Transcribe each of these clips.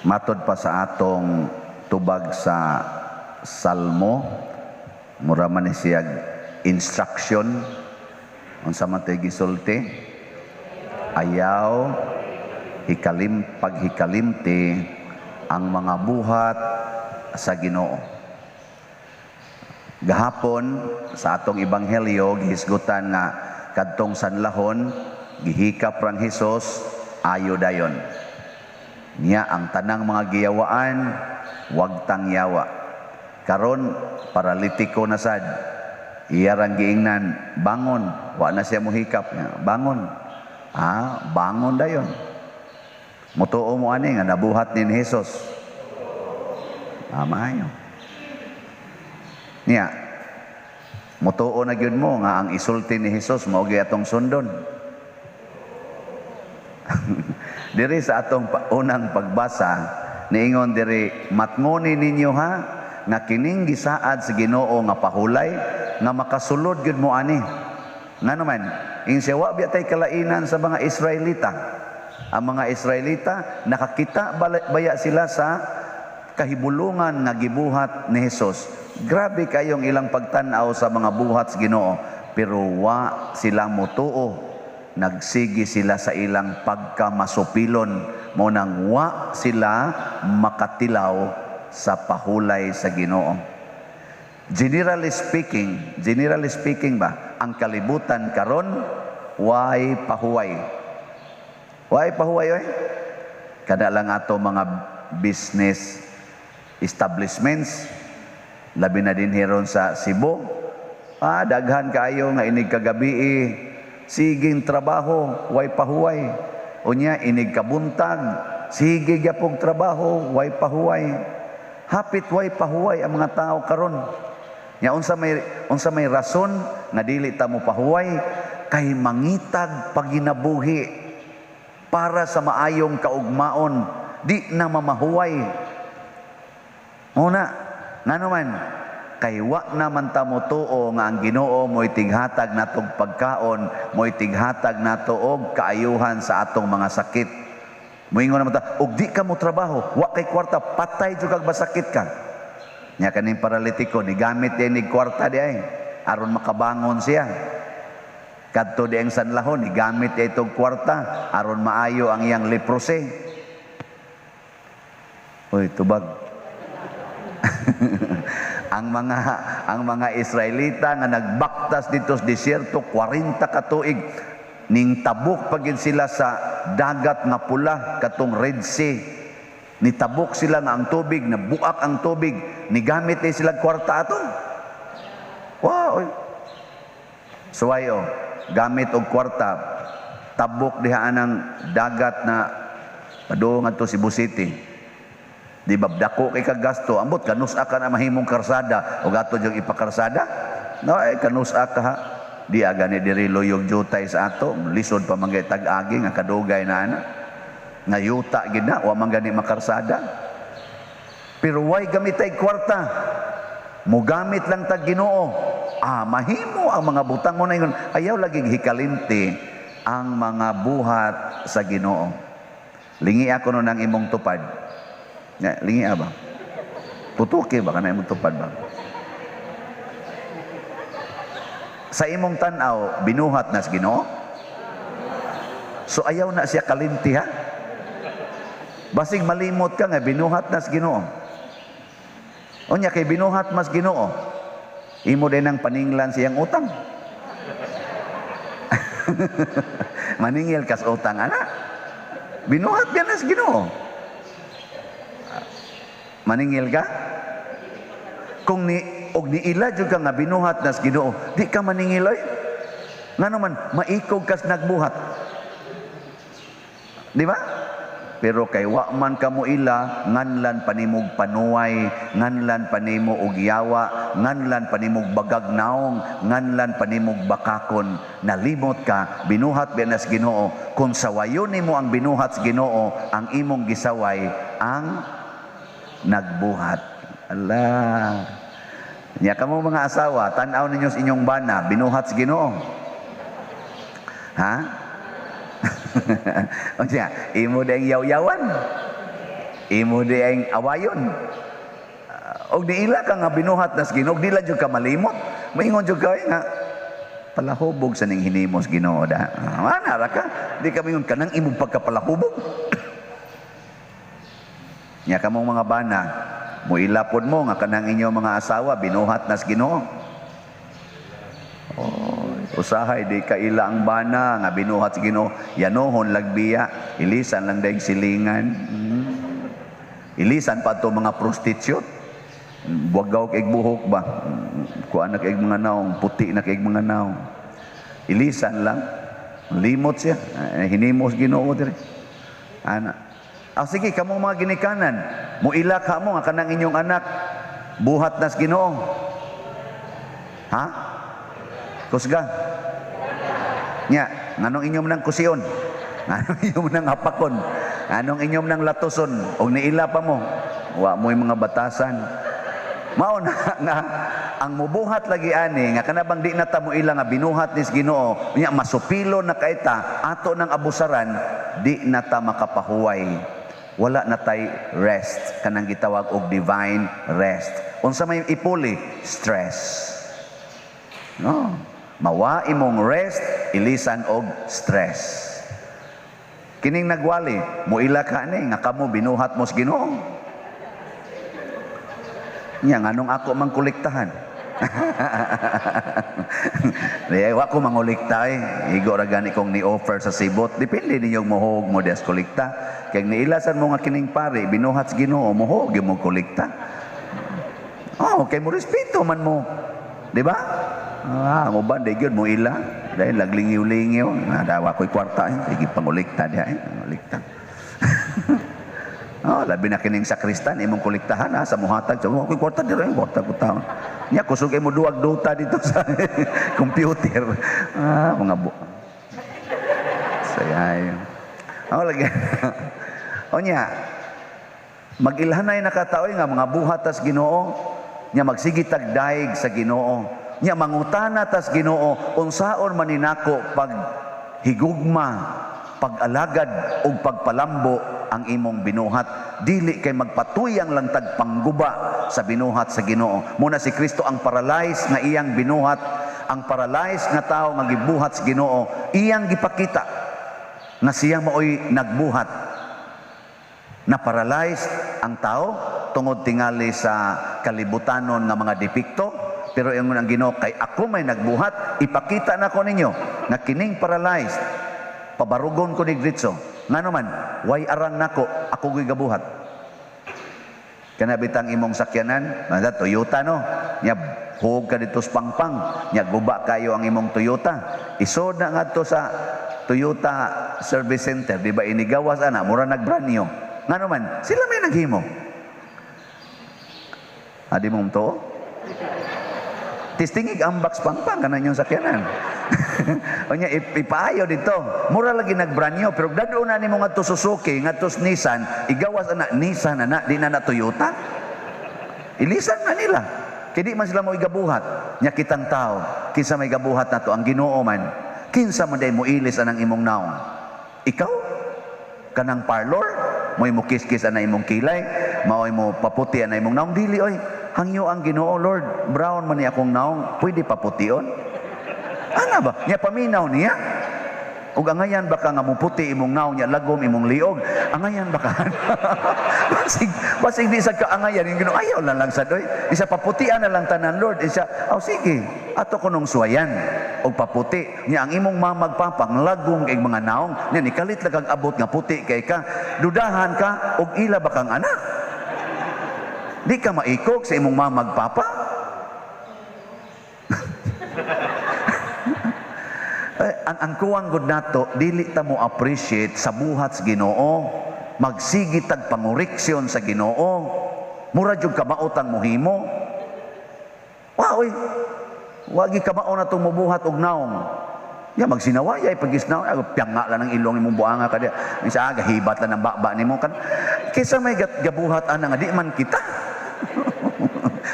Matod pa sa atong tubag sa Salmo, mura man ni siya instruction unsa man tay gisulti, ayaw paghikalimti ang mga buhat sa Ginoo. Gahapon sa atong ebanghelyo gihisgutan nga kadtong sanlahon gihikap rang Hesus ayo dayon. Niya ang tanang mga giyawaan wag tangyawa. Karon paralitiko na sad. Iya rang giingnan, bangon, wa na siya mohikap niya. Bangon. Bangon dayon. Mutuo mo ani nga nabuhat ni Hesus. Maayo. Niya, mutuo na gyud mo nga ang isulti ni Hesus mao gyud atong sundon. Diri sa atong unang pagbasa, niingon diri, matngoni ninyo ha nga kining gisaad sa Ginoo nga pahulay nga makasulod gyud mo ani. Ngano man, siya wa biya tay kalainan sa mga Israelita. Ang mga Israelita nakakita baya sila sa kahibulungan nga gibuhat ni Hesus. Grabe kayong ilang pagtan-aw sa mga buhat sa Ginoo, pero wa sila motuo. Nagsigi sila sa ilang pagkamasupilon, mo nang wa sila makatilaw sa pahulay sa Ginoo. Generally speaking ba, ang kalibutan karon way pahuway. Way pahuway oy. Kada lang ato mga business establishments, labi na din hiron sa Cebu. Daghan kaayo nga inig kagabi siging trabaho, way pahuway. Unya inig kabuntag, sige gyapong trabaho, way pahuway. Hapit way pahuway ang mga tao karon. Nya unsa may rason nga dili ta mo pahuway, kay mangitag paginabuhi para sa maayong kaugmaon, di na mamahuway. Una, ngano man, kay wa naman ta mo tuo nga ang Ginoo mo'y tighatag natong pagkaon, mo'y tighatag nato og kaayuhan sa atong mga sakit. Moingon naman ta, og di ka mo trabaho, wa kay kwarta, patay jud kag basakit ka. Nya kaning paralitiko ni gamit ni kwarta di ay aron makabangon siya. Kadto di ang sanlahon ni gamit itong kwarta aron maayo ang iyang leprosy. Oy, tubag. ang mga Israelita nga nagbaktas dito sa desierto 40 ka tuig, ning tabok pagin sila sa dagat nga pula katong Red Sea. Nitabok sila nga ang tubig, nabuak ang tubig, ni gamit sila kwarta ato. Wow. Suwayo, gamit og kwarta, tabok diha anang dagat na padung adto Cebu City. Di ba dako kay kagasto, ambot kanusa ka na mahimong karsada o gato yung ipakarsada? No, kanusa ka ha. Di agani diri loyog jutay sa ato, lisod pa manggay tag-agi nga kadugay na ana. Nga yuta gid na, wa man gani makarsada. Pero way gamitay kwarta. Mugamit lang tag Ginoo. Mahimo ang mga butang mo na yun. Ayaw laging hikalimti ang mga buhat sa Ginoo. Lingi ako nun ang imong tupad. Lingi ba? Putuki ba ka na imong tupad ba? Sa imong tanaw, binuhat na sa Ginoo? So ayaw na siya kalimti ha? Basig malimot ka nga, binuhat na sa Ginoo. Unya kay binuhat mas Ginoo, imo din ang paninglan siyang utang. Maningil kas utang ana. Binuhat yan as Ginoo. Maningil ka? Kung niila jud ka nga binuhat nas Ginoo, di ka maningil oy. Ngano man maikog kas nagbuhat. Di ba? Pero kay wa man kamo ila, nganlan panimog panuway, nganlan panimo og yawa, nganlan panimog bagagnaong, nganlan panimog bakakon, nalimot ka, binuhat binas Ginoo. Kung sawayon nimo ang binuhat sa Ginoo, ang imong gisaway ang nagbuhat. Allah. Nya kamo mga asawa, tan-aw ninyo sa inyong bana, binuhat sa Ginoo. Ha? O siya, imo dang yaw-yawan. imo di ang awayon. Og diila ka nga binuhat nas Ginoo, dila jud ka malimot. Maingon jud ka nga palahubog sa ning hinimos Ginoo da. Ana ra ka? Di ka mingon kanang imong pagkapalahubog. Nya kamong mga bana, muilapod mo nga kanang inyo mga asawa binuhat nas Ginoo. Usahay di ka ila ang bana nga binuhat sa Ginoo, yanohon lagbiya, ilisan lang daig silingan. Ilisan pa to mga prostitute. Buwagaw kay buhok ba? Kuan na kay mga naong, puti na kay mga naong. Ilisan lang. Limot siya. Hinimos Ginoo diri. Ana. Sige, kamong mga ginikanan, muila ka mo nga kanang inyong anak buhat nas Ginoo. Ha? Kusga. Nya, nganong inyong nang kusion? Nganong inyong nang hapakon? Nganong inyong nang latoson? Og niila pa mo. Wa mo'y mga batasan. Mao na nga ang mubuhat lagi ani nga kanabang di na ta mo ila nga binuhat nis Ginoo, nya masupilo na kaita ato nang abusaran, di na ta makapahuway. Wala na tay rest kanang gitawag og divine rest. Unsa may ipuli? Stress. No. Mawa imong rest, ilisan og stress. Kining nagwali, muila ka ni nga kamo binuhat mo sa Ginoo. Nya nganong ako mang kolektahan. Wa ko mangulikta Igo ra gani kong ni-offer sa sibot. Depende ninyong mohog mo des kolekta. Kay niilasan mo nga kining pare binuhat sa Ginoo, mohog mo kolekta. Okay mo respeto man mo. Di ba? Ang uban day gyud mo ila dahil laglingiw-lingiw dawa ko'y kwarta sige pangulikta diha pangulikta. Labi na kining sakristan imong kolektahan sa muhatag sa ko'y kwarta dira kwarta ko taon nya kusog mo duwag duta dito sa computer mga sayay lagi nya magilhanay nakataoy nga mga buhat tas Ginoo nya magsigitag daig sa Ginoo nya mangutana tas Ginoo unsaon man ninako pag higugma, pag-alagad ug pagpalambo ang imong binuhat, dili kay magpatuyang lang tag pangguba sa binuhat sa Ginoo. Muna si Kristo ang paralyzed nga iyang binuhat, ang paralyzed nga tawo nga gibuhat sa Ginoo, iyang gipakita na siya maoy nagbuhat. Na paralyzed ang tao tungod tingali sa kalibutanon nga mga depekto. Pero yung ang Ginoo kay ako may nagbuhat, ipakita na ko ninyo na kining paralyzed, pabarugon ko ni Gritso. Ngano man, way arang nako, ako ko'y gabuhat. Kanabitang imong sakyanan, Toyota no, nya hug ka dito sa pangpang, nya guba kayo ang imong Toyota. Isod na nga to sa Toyota Service Center, di ba inigawas ana, mura nagbranyo. Ngano man, sila may naghimo. Adi mong to? Tistingig ambak pangpang kanan yung sakyanan. Onya ipaayo dito. Mura lagi nagbranyo pero dadon na nimo ngadto Suzuki, ngadto Nissan, igawas ana Nissan ana di na Toyota. Ilisan na nila. Kay di man sila mo igabuhat. Nya kitang tao, kinsa may gabuhat nato ang Ginoo man. Kinsa man day mo ilis anang imong naong. Ikaw kanang parlor, mo'y mo kiskis ana imong kilay, maoy mo paputi ana imong naong dili oy. Hangyo ang Ginoo, Lord, brown man ni akong naong, pwede papution? Ana ba? Nya paminaw niya. Ug angayan baka nga muputi imong naong nya lagom imong liog. Angayan baka. basig di sa kaangayan yung Ginoo ayaw lang sad oy. Isa paputian na lang tanan, Lord. Isa, sige, ato ko nung suwayan og paputi. Nya ang imong mamagpapang lagom kay mga naong, nya nikalit lang kag abot nga puti kay ka. Dudahan ka og ila bakang anak. Di ka maikog sa imong mamagpapa. ang kuwang gud nato dili ta mo appreciate sa buhat sa Ginoo, magsigit tag panguriksyon sa Ginoo, mura jud kabaotang mohimo. Oy, wagi kabao na tong mobuhat og naong. Ya magsinawayay pagisnaw piyanga lang ng ilong imong buanga kada. Isa gahibat lang ng baba nimo kan. Kaysa may gabuhat ana nga di man kita.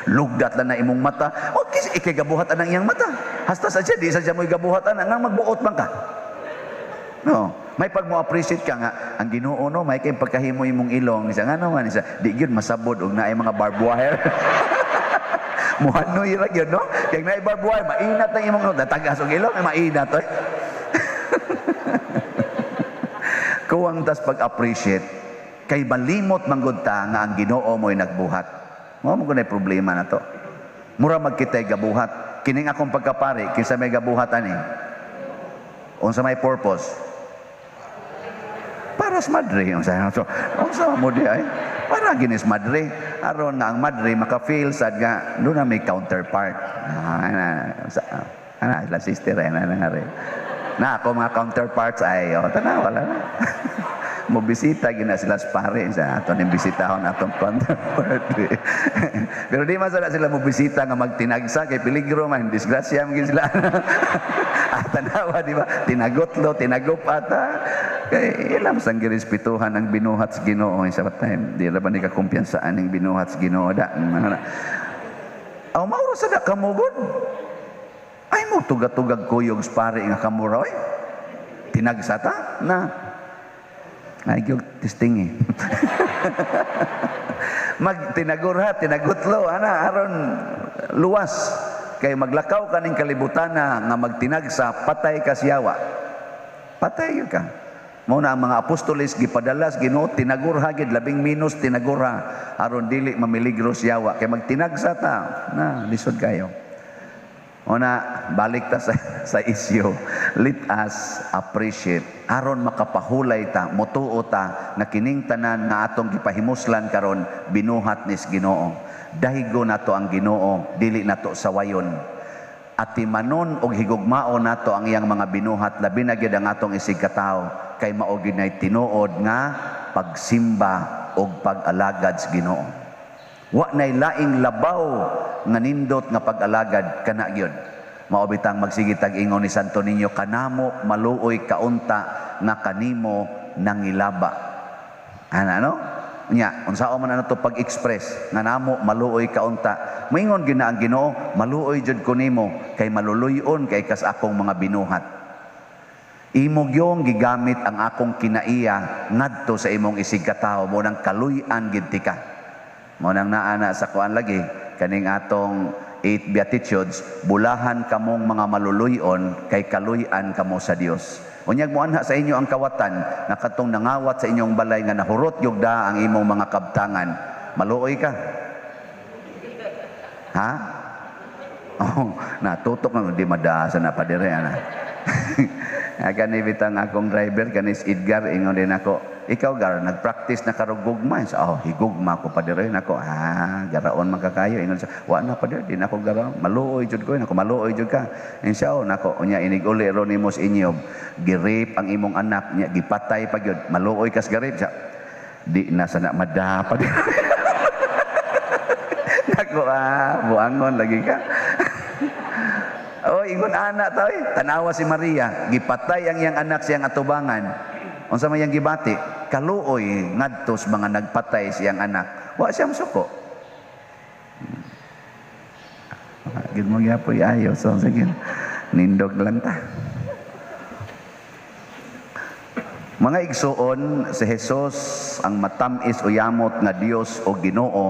Lugdat lang na imong mata. Okay, ikigabuhat anang iyang mata. Hasta sa siya, di sa siya mo'y gabuhat anang nga magbuot man ka. No. May pag mo appreciate ka nga ang Ginoo no may kay pagkahimo imong ilong isa nga naman isa di gyud masabod og naay mga barbed wire. Muhanoy ra gyud no kay naay barbed wire mainat ang imong datagas og ilong ay mainat oy. Kuwang tas pag-appreciate kay balimot manggod ta nga ang Ginoo mo'y nagbuhat. Mao mo kunay problema na to. Mura magkitay gabuhat. Kining akong pagkapari kinsa may gabuhat ani. Unsa may purpose? Para sa madre unsa mo di ay para ginis madre aron nga ang madre maka-feel sad nga do na may counterpart. La sister na rin. Na ako mga counterparts ay tanaw wala na. Mobisita gina sila sa pare sa aton yung bisitahon atong counterpart. Pero di masala sila mobisita nga magtinagsa kay peligro man disgrasya man sila. Tanawa di ba tinagotlo tinagop ata kay ilam sang girespetuhan ang binuhat sa Ginoo sa time di ra ba ni kakumpiyansaan ang binuhat sa Ginoo da aw mauro sa da kamugod ay mo tugatugag kuyog sa pare nga kamuroy tinagsata na ay gyud testing magtinagurha tinagutlo ana aron luwas kay maglakaw kaning kalibutan nga magtinagsa patay ka siyawa patay gyud ka mao na ang mga apostoles gipadalas Ginoo tinagurha gid labing minus tinagurha aron dili mamiligro siyawa kay magtinagsa ta na lisod kayo. Una, balik ta sa issue. Let us appreciate. Aron makapahulay ta, mutuo ta, na kining tanan na atong gipahimuslan karon binuhat nis Ginoo. Dahigo nato ang Ginoo, dili nato sawayon. At timanon og higugmao nato ang iyang mga binuhat, labi na gyud ang atong isig katao, kay mao gyud nay tinuod nga pagsimba og pag-alagad sa Ginoo. Wa nay laing labaw nga nindot nga pag-alagad kana gyud. Mao bitang magsigitag ingon ni Santo Niño kanamo maluoy kaunta nga kanimo nangilaba. Ana no? Nya unsa man ano to pag-express nga namo maluoy kaunta. Moingon gyud na ang Ginoo maluoy jud ko nimo kay maluluyon kay kas akong mga binuhat. Imo gyong gigamit ang akong kinaiya ngadto sa imong isig katao mo nang kaluy-an gid tika. Mao nang naana sa kuan lagi kaning atong 8 beatitudes bulahan kamong mga maluluyon kay kaluy-an kamo sa Dios. Unyag mo anha sa inyo ang kawatan na katong nangawat sa inyong balay nga nahurot gyud da ang imong mga kabtangan. Maluoy ka? Ha? Oh, natutok na di madasa na padire ana. Kani bitang akong driver kanis Edgar ingon din ako, ikaw gar nagpractice na karog gugma. Higugma ko pa dire nako. Garaon magkakayo ingon sa wa na pa dire din ako garaon. Maluoy jud ko nako maluoy jud ka. Insya nako unya inig uli ro nimo sa inyo. Girip ang imong anak nya gipatay pa gyud. Maluoy kas garip sa di na sana madapa dire. Nako buangon lagi ka. Ingon anak tayo, tanawa si Maria, gipatay ang iyang anak siyang atubangan. Unsa man yang gibati, kaluoy ngadtos mga nagpatay siyang anak. Wa siyang suko. Gid mo gyapon ayo so sige. Nindog lang ta. Mga igsuon si Jesus ang matamis uyamot nga Dios o Ginoo